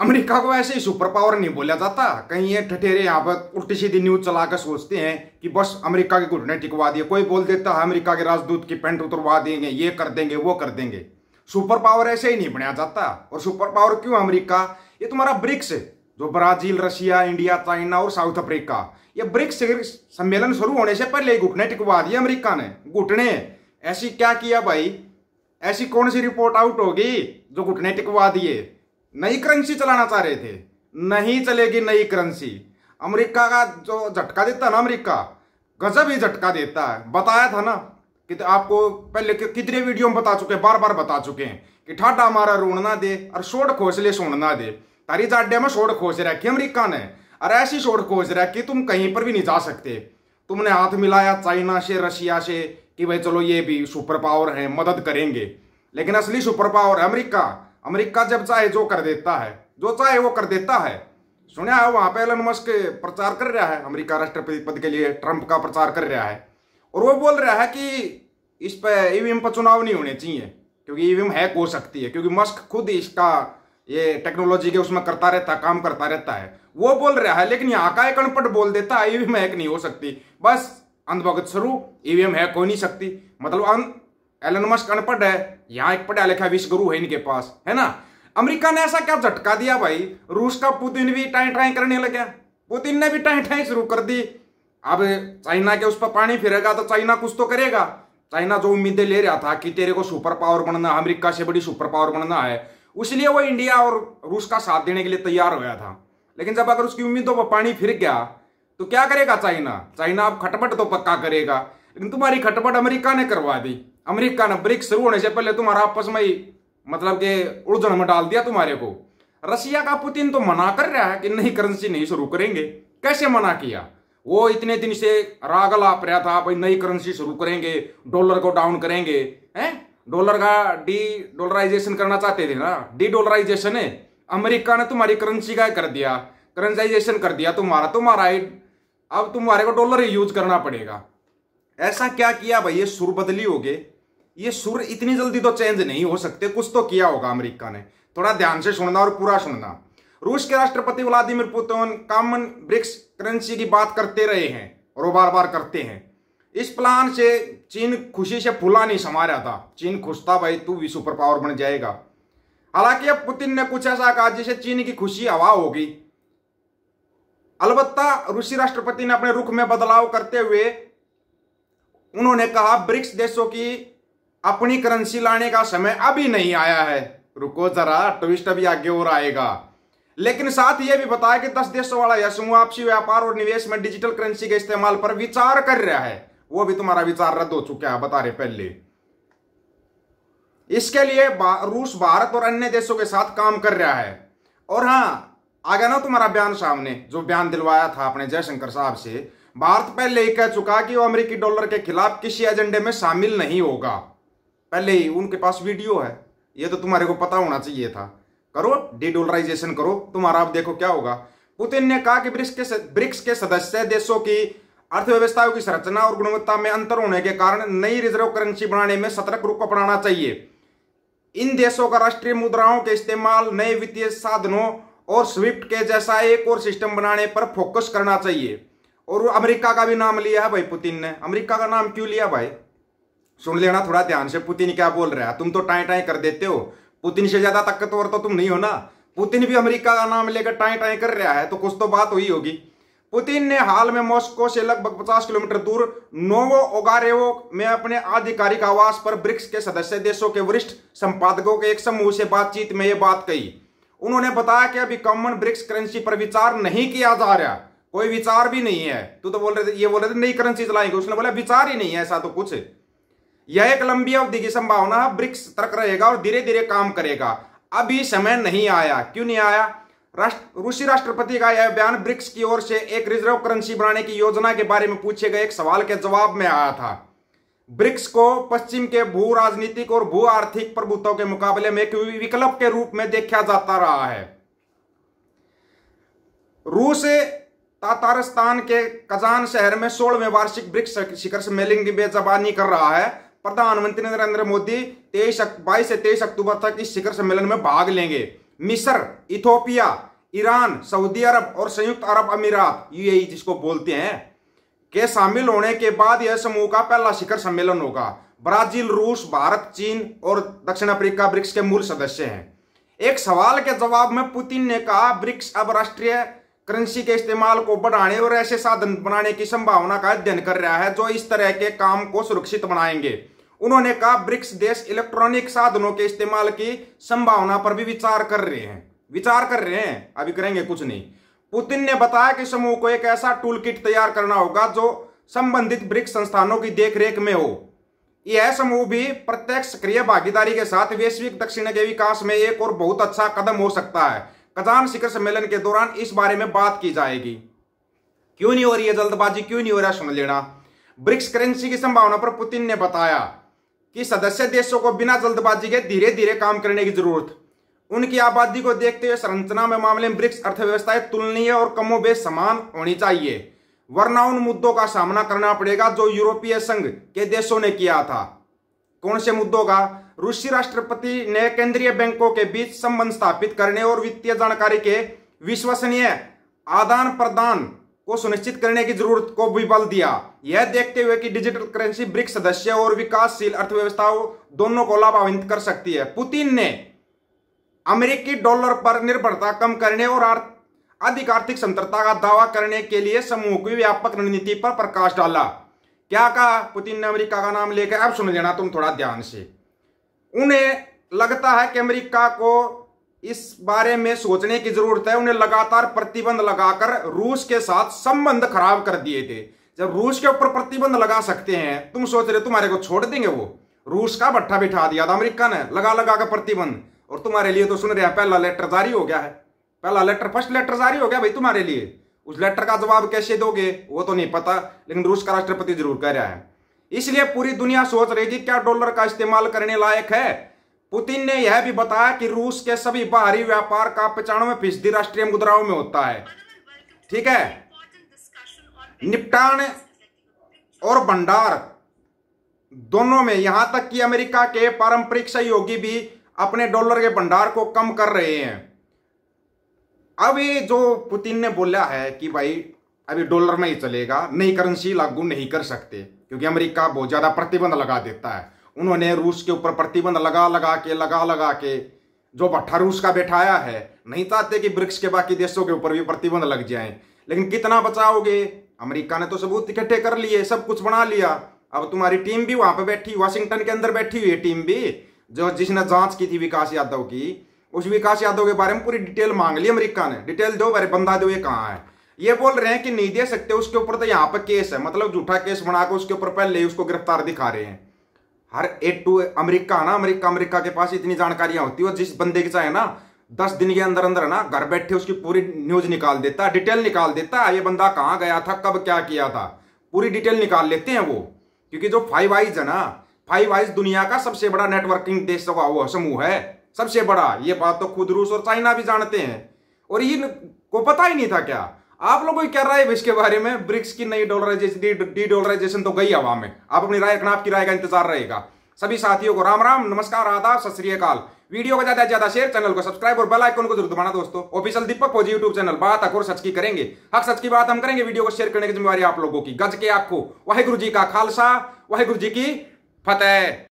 America को ऐसे ही super power नहीं बोला जाता। कहीं ये ठठेरे यहाँ पर उल्टी सीधी न्यूज चलाकर सोचते हैं कि बस अमेरिका के घुटने टिकवा दिए। कोई बोल देता है अमेरिका के राजदूत की पैंट उतरवा देंगे, ये कर देंगे, वो कर देंगे। सुपर पावर ऐसे ही नहीं बनाया जाता। और सुपर पावर क्यों अमेरिका? ये तुम्हारा ब्रिक्स, जो ब्राजील, रशिया, इंडिया, चाइना और साउथ अफ्रीका, ये ब्रिक्स सम्मेलन शुरू होने से पहले घुटने टिकवा दिए अमेरिका ने। घुटने ऐसी क्या किया भाई? ऐसी कौन सी रिपोर्ट आउट होगी जो घुटने टिकवा दिए? नई करेंसी चलाना चाह रहे थे, नहीं चलेगी नई करेंसी। अमेरिका का जो झटका देता है ना, अमेरिका गजब ही झटका देता है। बताया था ना कि आपको पहले कितने वीडियो में बता चुके, बार बार बता चुके हैं कि ठाडा हमारा रोन ना दे और सोड़ खोसले सोन ना दे। तारी जाड्या में सोड़ खोस रखी अमेरिका ने, और ऐसी सोड़ खोस रखी तुम कहीं पर भी नहीं जा सकते। तुमने हाथ मिलाया चाइना से, रशिया से कि भाई चलो ये भी सुपर पावर है, मदद करेंगे, लेकिन असली सुपर पावर है अमेरिका। अमेरिका जब चाहे जो कर देता है, जो चाहे वो कर देता है। सुना है वहां पे एलन मस्क प्रचार कर रहा है, अमेरिका राष्ट्रपति पद के लिए ट्रंप का प्रचार कर रहा है, और वो बोल रहा है कि इस पे ईवीएम पर चुनाव नहीं होने चाहिए क्योंकि ईवीएम हैक हो सकती है, क्योंकि मस्क खुद इसका ये टेक्नोलॉजी के उसमें करता रहता, काम करता रहता है। वो बोल रहा है, लेकिन यहाँ का एक अनपढ़ बोल देता है ईवीएम हैक नहीं हो सकती। बस अंधभगत शुरू, ईवीएम हैक हो नहीं सकती। मतलब एलन मस्क अनपढ़ है, यहाँ एक पढ़ा लिखा विश्वगुरु है इनके पास, है ना। अमेरिका ने ऐसा क्या झटका दिया भाई? रूस का पुतिन भी टाई टाई करने लगा, पुतिन ने भी टाई टाई शुरू कर दी। अब चाइना के उस पर पानी फिरेगा तो चाइना कुछ तो करेगा। चाइना जो उम्मीदें ले रहा था कि तेरे को सुपर पावर बनना, अमेरिका से बड़ी सुपर पावर बनना है, इसलिए वो इंडिया और रूस का साथ देने के लिए तैयार हो गया था। लेकिन जब अगर उसकी उम्मीदों पर पानी फिर गया तो क्या करेगा चाइना? चाइना अब खटपट तो पक्का करेगा, लेकिन तुम्हारी खटपट अमेरिका ने करवा दी। अमेरिका ने ब्रिक्स शुरू होने से पहले तुम्हारा आपस में ही मतलब के उलझन में डाल दिया तुम्हारे को। रशिया का पुतिन तो मना कर रहा है कि नई करेंसी नहीं शुरू करेंगे। कैसे मना किया? वो इतने दिन से राग लाप रहा था भाई नई करेंसी शुरू करेंगे, डॉलर को डाउन करेंगे, हैं? डॉलर का डी डॉलराइजेशन करना चाहते थे ना, डी डॉलराइजेशन है। अमेरिका ने तुम्हारी करेंसी का कर दिया, करेंसाइजेशन कर दिया तुम्हारा अब तुम्हारे को डॉलर ही यूज करना पड़ेगा। ऐसा क्या किया भाई? ये सुर बदली हो गए। ये सुर इतनी जल्दी तो चेंज नहीं हो सकते, कुछ तो किया होगा अमेरिका ने। थोड़ा ध्यान से सुनना और पूरा सुनना। रूस के राष्ट्रपति Vladimir Putin common BRICS currency की बात करते रहे हैं और वो बार बार करते हैं। इस प्लान से चीन खुशी से फूला नहीं समा रहा था। चीन खुश था भाई तू भी सुपर पावर बन जाएगा। हालांकि अब पुतिन ने कुछ ऐसा कहा जिससे चीन की खुशी हवा हो गई। अलबत्ता रूसी राष्ट्रपति ने अपने रुख में बदलाव करते हुए उन्होंने कहा ब्रिक्स देशों की अपनी करेंसी लाने का समय अभी नहीं आया है। रुको जरा, ट्विस्ट अभी आगे और आएगा। लेकिन साथ यह भी बताया कि 10 देशों वाला यह समूह आपसी व्यापार और निवेश में डिजिटल करेंसी के इस्तेमाल पर विचार कर रहा है। वो भी तुम्हारा विचार रद्द हो चुका है, बता रहे पहले। इसके लिए रूस भारत और अन्य देशों के साथ काम कर रहा है। और हाँ, आ गया ना तुम्हारा बयान सामने, जो बयान दिलवाया था अपने जयशंकर साहब से। भारत पहले ही कह चुका कि वो अमेरिकी डॉलर के खिलाफ किसी एजेंडे में शामिल नहीं होगा। पहले ही उनके पास वीडियो है, ये तो तुम्हारे को पता होना चाहिए था। करो डी डॉलराइजेशन करो, तुम्हारा अब देखो क्या होगा। पुतिन ने कहा कि ब्रिक्स के सदस्य देशों की अर्थव्यवस्थाओं की संरचना और गुणवत्ता में अंतर होने के कारण नई रिजर्व करेंसी बनाने में सतर्क रुख अपनाना चाहिए। इन देशों का राष्ट्रीय मुद्राओं के इस्तेमाल, नए वित्तीय साधनों और स्विफ्ट के जैसा एक और सिस्टम बनाने पर फोकस करना चाहिए। और अमेरिका का भी नाम लिया है भाई पुतिन ने। अमेरिका का नाम क्यों लिया भाई? सुन लेना थोड़ा ध्यान से, पुतिन क्या बोल रहा है। तुम तो टाई टाई कर देते हो, पुतिन से ज्यादा ताकतवर तो तुम नहीं हो ना। पुतिन भी अमेरिका का नाम लेकर टाई टाई कर रहा है, तो कुछ तो बात हुई होगी। पुतिन ने हाल में मॉस्को से लगभग 50 किलोमीटर दूर नोवो ओगारेवो में अपने आधिकारिक आवास पर ब्रिक्स के सदस्य देशों के वरिष्ठ संपादकों के एक समूह से बातचीत में यह बात कही। उन्होंने बताया कि अभी कॉमन ब्रिक्स करेंसी पर विचार नहीं किया जा रहा, कोई विचार भी नहीं है। तू तो बोल रहे थे, ये बोल रहे थे नई करेंसी चलाएंगे, उसने बोला विचार ही नहीं है ऐसा तो कुछ। यह एक लंबी अवधि की संभावना है, ब्रिक्स सतर्क रहेगा और धीरे धीरे काम करेगा। अभी समय नहीं आया। क्यों नहीं आया? रूसी राष्ट्रपति का यह बयान ब्रिक्स की ओर से एक रिजर्व करेंसी बनाने की योजना के बारे में पूछे गए एक सवाल के जवाब में आया था। ब्रिक्स को पश्चिम के भू राजनीतिक और भू आर्थिक प्रभुत्व के मुकाबले में एक विकल्प के रूप में देखा जाता रहा है। रूस तातारस्तान के कजान शहर में 16वें वार्षिक ब्रिक्स शिखर सम्मेलन की मेजबानी कर रहा है। प्रधानमंत्री नरेंद्र मोदी 22 से 23 अक्टूबर तक इस शिखर सम्मेलन में भाग लेंगे। मिस्र, इथोपिया, ईरान, सऊदी अरब और संयुक्त अरब अमीरात यूएई जिसको बोलते हैं के शामिल होने के बाद यह समूह का पहला शिखर सम्मेलन होगा। ब्राजील, रूस, भारत, चीन और दक्षिण अफ्रीका ब्रिक्स के मूल सदस्य हैं। एक सवाल के जवाब में पुतिन ने कहा ब्रिक्स अब राष्ट्रीय करेंसी के इस्तेमाल को बढ़ाने और ऐसे साधन बनाने की संभावना का अध्ययन कर रहा है जो इस तरह के काम को सुरक्षित बनाएंगे। उन्होंने कहा ब्रिक्स देश इलेक्ट्रॉनिक साधनों के इस्तेमाल की संभावना पर भी विचार कर रहे हैं, अभी करेंगे कुछ नहीं। पुतिन ने बताया कि समूह को एक ऐसा टूल किट तैयार करना होगा जो संबंधित ब्रिक्स संस्थानों की देखरेख में हो। यह समूह भी प्रत्यक्ष सक्रिय भागीदारी के साथ वैश्विक दक्षिण के विकास में एक और बहुत अच्छा कदम हो सकता है। कजान शिखर सम्मेलन के दौरान इस बारे में बात की जाएगी। क्यों नहीं हो रही है जल्दबाजी, क्यों नहीं हो रहा समझ लेना। ब्रिक्स करेंसी की संभावना पर पुतिन ने बताया कि सदस्य देशों को बिना जल्दबाजी के धीरे धीरे काम करने की जरूरत। उनकी आबादी को देखते हुए संरचना में मामले में ब्रिक्स अर्थव्यवस्थाएं तुलनीय और कमोबेश समान होनी चाहिए, वरना उन मुद्दों का सामना करना पड़ेगा जो यूरोपीय संघ के देशों ने किया था। कौन से मुद्दों का? रूसी राष्ट्रपति ने केंद्रीय बैंकों के बीच संबंध स्थापित करने और वित्तीय जानकारी के विश्वसनीय आदान प्रदान को सुनिश्चित करने की जरूरत को भी बल दिया। यह देखते हुए कि डिजिटल करेंसी ब्रिक्स सदस्य और विकासशील अर्थव्यवस्थाओं दोनों को लाभान्वित कर सकती है। पुतिन ने अमेरिकी डॉलर पर निर्भरता कम करने और अधिक आर्थिक समृद्धता का दावा करने के लिए समूह की व्यापक रणनीति पर प्रकाश डाला। क्या कहा पुतिन ने अमेरिका का नाम लेकर? अब सुन लेना तुम थोड़ा ध्यान से। उन्हें लगता है कि अमेरिका को इस बारे में सोचने की जरूरत है। उन्हें लगातार प्रतिबंध लगाकर रूस के साथ संबंध खराब कर दिए थे। जब रूस के ऊपर प्रतिबंध लगा सकते हैं, तुम सोच रहे तुम्हारे को छोड़ देंगे? वो रूस का भट्ठा बिठा दिया था अमेरिका ने लगा लगा कर प्रतिबंध, और तुम्हारे लिए तो सुन रहे हैं पहला लेटर जारी हो गया है। पहला लेटर, फर्स्ट लेटर जारी हो गया भाई तुम्हारे लिए। उस लेटर का जवाब कैसे दोगे वो तो नहीं पता, लेकिन रूस का राष्ट्रपति जरूर कह रहा है। इसलिए पूरी दुनिया सोच रही थी क्या डॉलर का इस्तेमाल करने लायक है। पुतिन ने यह भी बताया कि रूस के सभी बाहरी व्यापार का 95% राष्ट्रीय मुद्राओं में होता है। ठीक है, निपटान और भंडार दोनों में, यहां तक कि अमेरिका के पारंपरिक सहयोगी भी अपने डॉलर के भंडार को कम कर रहे हैं। अब ये जो पुतिन ने बोला है कि भाई अभी डॉलर में ही चलेगा, नई करेंसी लागू नहीं कर सकते क्योंकि अमेरिका बहुत ज्यादा प्रतिबंध लगा देता है। उन्होंने रूस के ऊपर प्रतिबंध लगा लगा के जो भट्ठा रूस का बैठाया है, नहीं चाहते कि ब्रिक्स के बाकी देशों के ऊपर भी प्रतिबंध लग जाएं। लेकिन कितना बचाओगे? अमेरिका ने तो सबूत इकट्ठे कर लिए, सब कुछ बना लिया। अब तुम्हारी टीम भी वहां पर बैठी, वाशिंगटन के अंदर बैठी हुई है टीम भी, जो जिसने जांच की थी विकास यादव की। उस विकास यादव के बारे में पूरी डिटेल मांग ली अमेरिका ने। डिटेल दो, अरे बंदा दो, ये कहाँ है? ये बोल रहे हैं कि नहीं दे सकते, उसके ऊपर तो यहाँ पर केस है, मतलब झूठा केस बनाकर उसके ऊपर पहले ही उसको गिरफ्तार दिखा रहे हैं। हर अमेरिका ना, अमेरिका के पास इतनी जानकारियां होती है, और जिस बंदे की चाहे ना 10 दिन के अंदर अंदर ना घर बैठे उसकी पूरी न्यूज निकाल देता है, डिटेल निकाल देता है। ये बंदा कहाँ गया था, कब क्या किया था, पूरी डिटेल निकाल लेते हैं वो। क्योंकि जो फाइव आइज है ना, फाइव आइज दुनिया का सबसे बड़ा नेटवर्किंग देश का वो समूह है, सबसे बड़ा। ये बात तो खुद रूस और चाइना भी जानते हैं, और इनको पता ही नहीं था क्या? आप लोगों की क्या राय है इसके बारे में? ब्रिक्स की नई डॉलराइजेशन, डी डॉलराइजेशन तो गई हवा में। आप अपनी राय रखना, आपकी राय का इंतजार रहेगा। सभी साथियों को राम राम, नमस्कार, आदाब, सत श्री अकाल। वीडियो को ज्यादा से ज्यादा शेयर, चैनल को सब्सक्राइब और बेल आइकन को जरूर दबाना दोस्तों। ऑफिशियल दीपक फौजी यूट्यूब चैनल, बात हक और सच की करेंगे, हक सच की बात हम करेंगे। वीडियो को शेयर करने की जिम्मेवारी आप लोगों की। गज के आपको वाहिगुरु जी का खालसा, वाहिगुरु जी की फतेह।